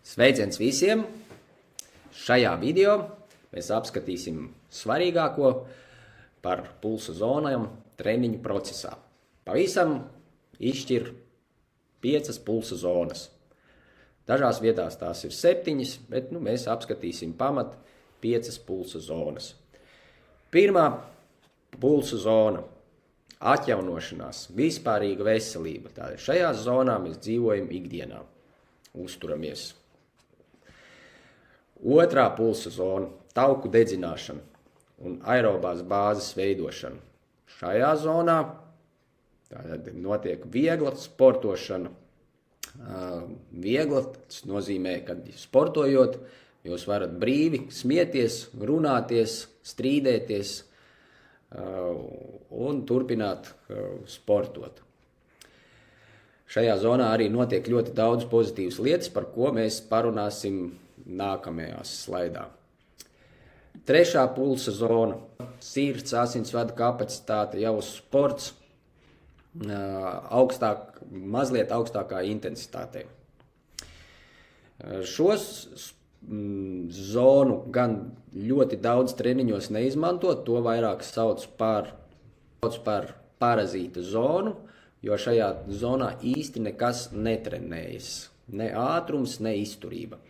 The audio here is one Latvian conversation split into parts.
Sveiciens visiem! Šajā video mēs apskatīsim svarīgāko par pulsa zonām treniņu procesā. Pavisam izšķir 5 pulsa zonas. Dažās vietās tās ir 7, bet mēs apskatīsim pamat 5 pulsa zonas. Pirmā pulsa zona – atjaunošanās, vispārīga veselība. Tātad šajā zonā mēs dzīvojam ikdienā, uzturamies. Otrā pulsa zona – tauku dedzināšana un aerobās bāzes veidošana. Šajā zonā tātad notiek viegla sportošana. Viegla, tas nozīmē, ka sportojot, jūs varat brīvi smieties, runāties, strīdēties un turpināt sportot. Šajā zonā arī notiek ļoti daudz pozitīvas lietas, par ko mēs parunāsim nākamajās slaidā. Trešā pulsa zona – sirds, asinsvadu kapacitāte, jau sports, mazliet augstākā intensitātē. Šos zonu gan ļoti daudz treniņos neizmanto, to vairāk sauc par parazīta zonu, jo šajā zonā īsti nekas netrenējas. Ne ātrums, ne izturība.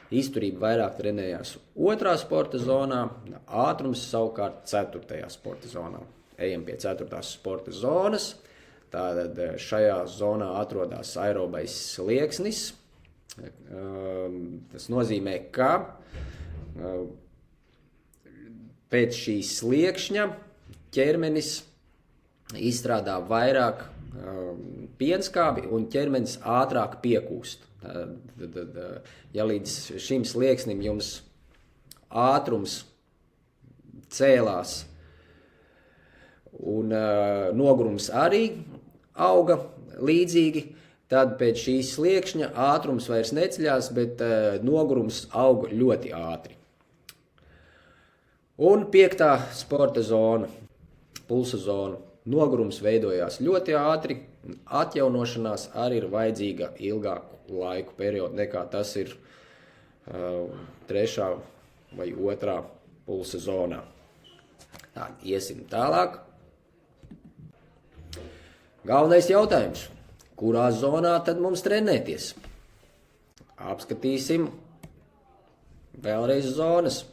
Izturība vairāk trenējās otrā sporta zonā, ātrums savukārt 4. sporta zonā. Ejam pie 4. sporta zonas. Tātad šajā zonā atrodas aerobais slieksnis. Tas nozīmē, ka pēc šīs sliekšņa ķermenis izstrādā vairāk pienskābi un ķermenis ātrāk piekūst. Ja līdz šim slieksnim jums ātrums cēlās un nogurums arī auga līdzīgi, tad pēc šīs sliekšņa ātrums vairs neceļās, bet nogurums auga ļoti ātri. Un 5. sporta zona, pulsa zona. Nogurums veidojās ļoti ātri, atjaunošanās arī ir vajadzīga ilgāku laiku periodu nekā tas ir 3. vai 2. pulsa zonā. Tā, iesim tālāk. Galvenais jautājums, kurā zonā tad mums trenēties? Apskatīsim vēlreiz zonas.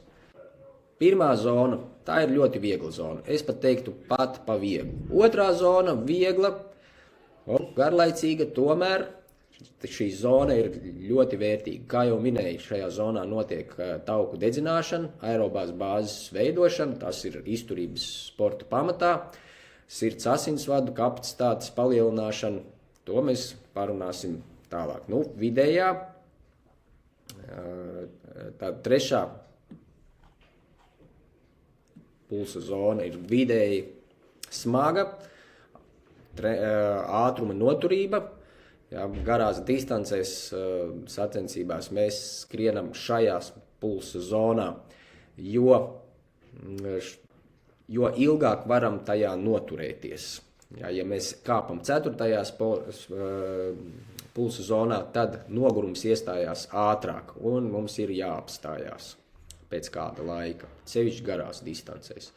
Pirmā zona, tā ir ļoti viegla zona. Es pat teiktu pat pa vieglu. Otrā zona viegla, garlaicīga, tomēr šī zona ir ļoti vērtīga. Kā jau minēju, šajā zonā notiek tauku dedzināšana, aerobās bāzes veidošana, tas ir izturības sporta pamatā, sirds asinsvadu kapacitātes palielināšana, to mēs parunāsim tālāk. Vidējā, tā 3. pulsa zona ir vidēji smaga, ātruma noturība. Garās distancēs sacensībās mēs skrienam šajās pulsa zonā, jo ilgāk varam tajā noturēties. Ja mēs kāpam 4. pulsa zonā, tad nogurums iestājās ātrāk un mums ir jāapstājās pēc kāda laika, sevišķi garās distancēs.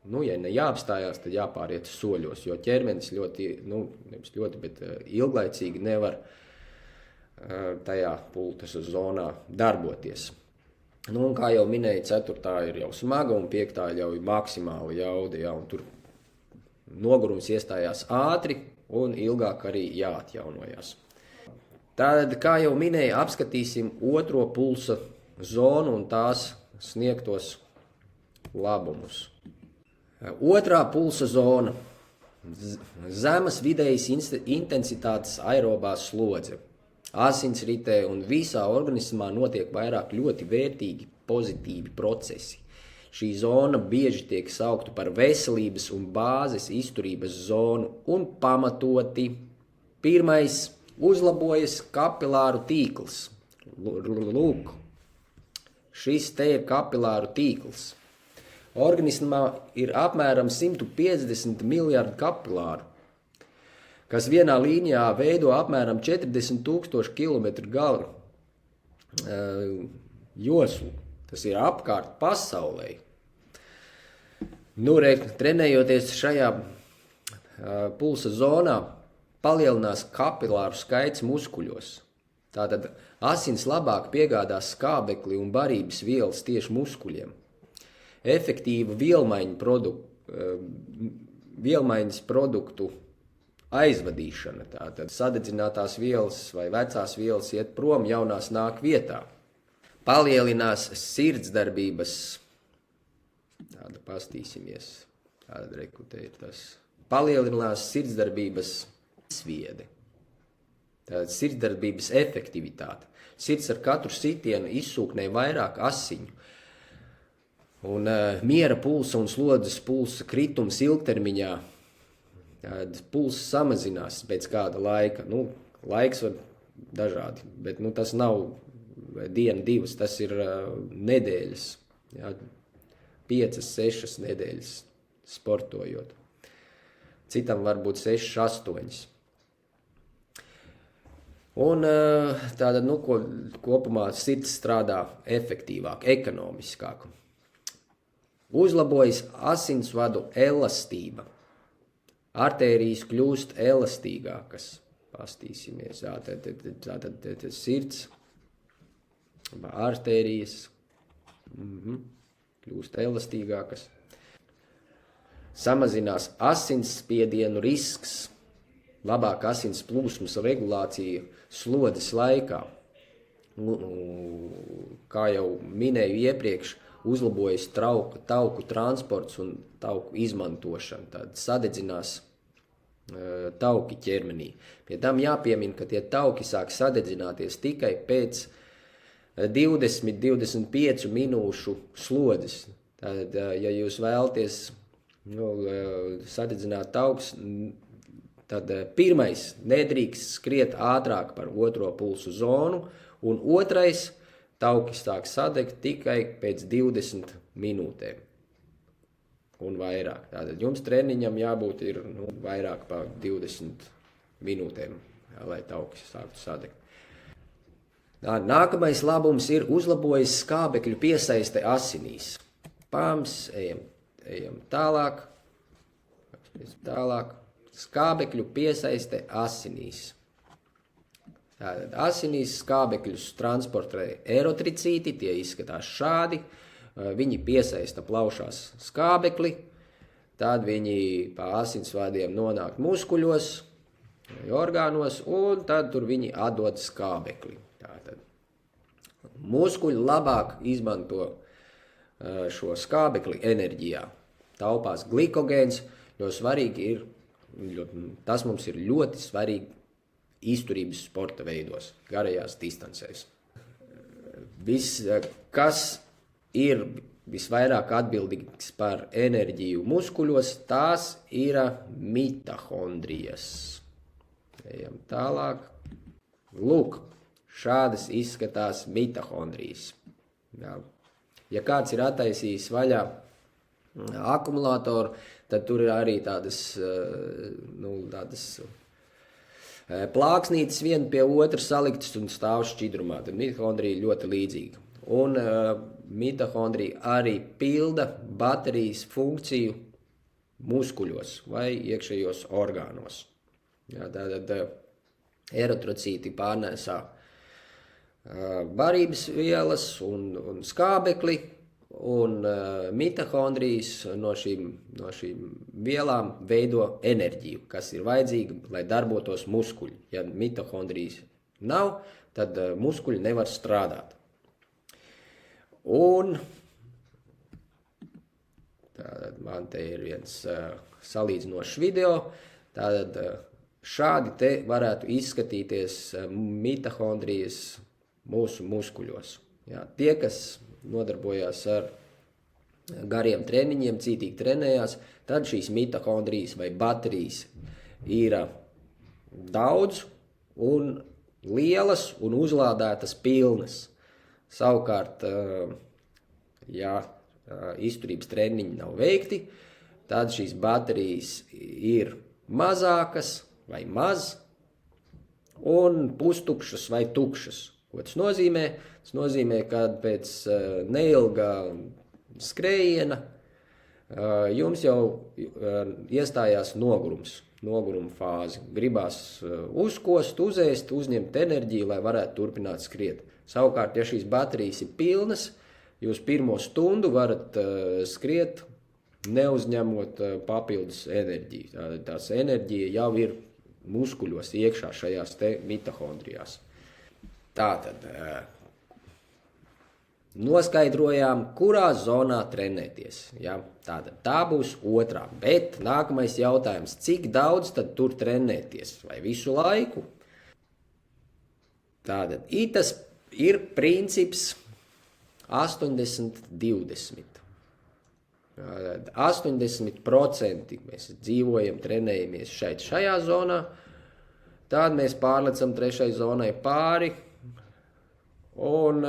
Ja ne jāapstājās, tad jāpāriet soļos, jo ķermenis ilglaicīgi nevar tajā pulsa zonā darboties. Un kā jau minēju, 4. ir jau smaga un 5. jau ir maksimāla jauda, un tur nogurums iestājās ātri un ilgāk arī jāatjaunojās. Tad, kā jau minēju, apskatīsim 2. pulsa zonu un tās sniegtos labumus. 2. pulsa zona – zemas vidējas intensitātes aerobā slodze. Asinsritē un visā organismā notiek vairāk ļoti vērtīgi, pozitīvi procesi. Šī zona bieži tiek saukta par veselības un bāzes izturības zonu un pamatoti. Pirmais – uzlabojas kapilāru tīkls. Lūk, šis te ir kapilāru tīkls. Organismā ir apmēram 150 miljardi kapilāru, kas vienā līnijā veido apmēram 40 000 kilometru garu. joslu. Tas ir apkārt pasaulē. Trenējoties šajā pulsa zonā, palielinās kapilāru skaits muskuļos. Tātad asins labāk piegādās skābekli un barības vielas tieši muskuļiem. Efektīva vielmaiņas produktu aizvadīšana. Tātad sadedzinātās vielas vai vecās vielas iet prom, jaunās nāk vietā. Palielinās sirdsdarbības, tāda pastīsimies, tāda rekutē ir tas. Palielinās sirdsdarbības sviede. Tātad sirdsdarbības efektivitāte. Sirds ar katru sitienu izsūknē vairāk asiņu. Un miera pulsa un slodzes pulsa kritums ilgtermiņā. Pulss samazinās pēc kāda laika. Laiks var dažādi, bet tas nav diena, divas, tas ir nedēļas. 5, 6 nedēļas sportojot. Citam varbūt 6, 8. Un tātad, kopumā sirds strādā efektīvāk, ekonomiskāk. Uzlabojas asinsvadu elastība. Artērijas kļūst elastīgākas. Pastīsimies. Tātad sirds, artērijas kļūst elastīgākas. Samazinās asinsspiedienu risks. Labāk asins plūsmas regulācija slodzes laikā. Kā jau minēju iepriekš, uzlabojas tauku transports un tauku izmantošana. Tad sadedzinās tauki ķermenī. Pie tam jāpiemina, ka tie tauki sāk sadedzināties tikai pēc 20-25 minūšu slodzes. Tad, ja jūs vēlaties sadedzināt taukus, tad pirmais nedrīkst skriet ātrāk par otro pulsu zonu, un otrais tauki sāk sadegt tikai pēc 20 minūtēm un vairāk. Tātad jums treniņam jābūt ir vairāk par 20 minūtēm, lai tauki sāktu sadegt. Nākamais labums ir uzlabojis skābekļu piesaiste asinīs. Pams, ejam tālāk. Skābekļu piesaiste asinīs. Tātad asinīs skābekļus transportē eritricīti, tie izskatās šādi. Viņi piesaista plaušās skābekli, tad viņi pa asinsvadiem nonāk muskuļos, orgānos, un tad tur viņi atdod skābekli. Tātad muskuļi labāk izmanto šo skābekli enerģijā. Taupās glikogēns, jo svarīgi ir, tas mums ir ļoti svarīgi izturības sporta veidos, garajās distancēs. Kas ir visvairāk atbildīgs par enerģiju muskuļos, tās ir mitohondrijas. Ejam tālāk. Lūk, šādas izskatās mitohondrijas. Ja kāds ir attaisījis vaļā akumulātoru, tad tur ir arī tādas plāksnītes viena pie otras saliktas un stāv šķidrumā. Tad mitohondrija ļoti līdzīga. Un mitohondrija arī pilda baterijas funkciju muskuļos vai iekšējos orgānos. Tātad eritrocīti pārnēsā barības vielas un skābekli, un mitohondrijas no šīm vielām veido enerģiju, kas ir vajadzīga, lai darbotos muskuļi. Ja mitohondrijas nav, tad muskuļi nevar strādāt. Un tātad man te ir viens salīdzinošs video. Tātad šādi te varētu izskatīties mitohondrijas mūsu muskuļos. Tie, kas nodarbojās ar gariem treniņiem, cītīgi trenējās, tad šīs mitohondrijas vai baterijas ir daudz un lielas un uzlādētas pilnas. Savukārt, ja izturības treniņi nav veikti, tad šīs baterijas ir mazākas vai maz un pustukšas vai tukšas. Ko tas nozīmē? Tas nozīmē, ka pēc neilga skrējiena jums jau iestājās noguruma fāze. Gribās uzkost, uzēst, uzņemt enerģiju, lai varētu turpināt skriet. Savukārt, ja šīs baterijas ir pilnas, jūs pirmo stundu varat skriet, neuzņemot papildus enerģiju. Tās enerģija jau ir muskuļos iekšā šajās te mitohondrijās. Tātad noskaidrojām, kurā zonā trenēties. Ja? Tātad tā būs otrā. Bet nākamais jautājums, cik daudz tad tur trenēties? Vai visu laiku? Tātad tas ir princips 80-20. 80% mēs dzīvojam, trenējamies šajā zonā, tad mēs pārlecam trešai zonai pāri un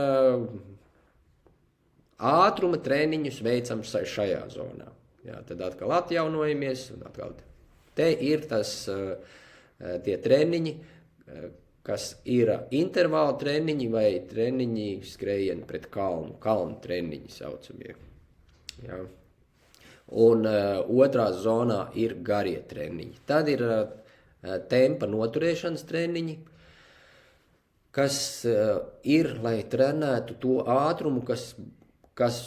ātruma treniņus veicam šajā zonā. Jā, tad atkal atjaunojamies un atkal te ir tie treniņi, kas ir intervāla treniņi vai treniņi skrējieni pret kalnu treniņi saucamie. Jā. Un otrā zonā ir garie treniņi. Tad ir tempa noturēšanas treniņi, kas ir, lai trenētu to ātrumu, kas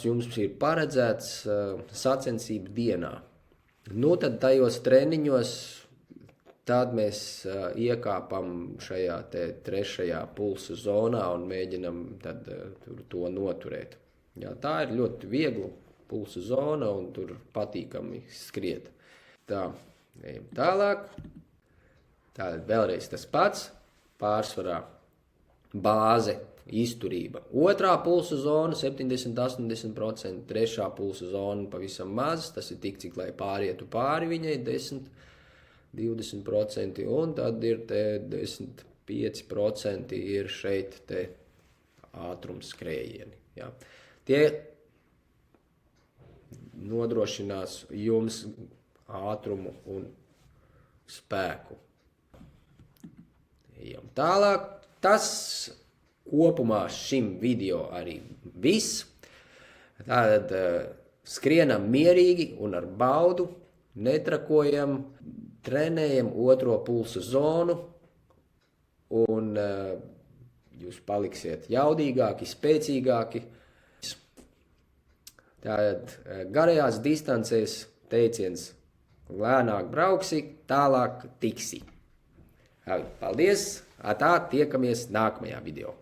jums ir paredzēts sacensību dienā. Nu, tad tajos treniņos tad mēs iekāpam šajā te trešajā pulsa zonā un mēģinam tad to noturēt. Jā, tā ir ļoti viegla pulsa zona un tur patīkami skriet. Tā, ejam tālāk. Tātad vēlreiz tas pats, pārsvarā bāze, izturība. Otrā pulsa zona 70-80%, trešā pulsa zona pavisam maz, tas ir tik, cik lai pārietu pāri viņai 10-20%, un tad ir te 10-5% ir šeit te ātrums skrējieni. Ja. Tie nodrošinās jums ātrumu un spēku. Ejam tālāk. Tas kopumā šim video arī viss. Tātad skrienam mierīgi un ar baudu, netrakojam, trenējam otro pulsa zonu un jūs paliksiet jaudīgāki, spēcīgāki. Tātad garajās distancēs teiciens lēnāk brauksi, tālāk tiksi. Paldies! Tā tiekamies nākamajā video.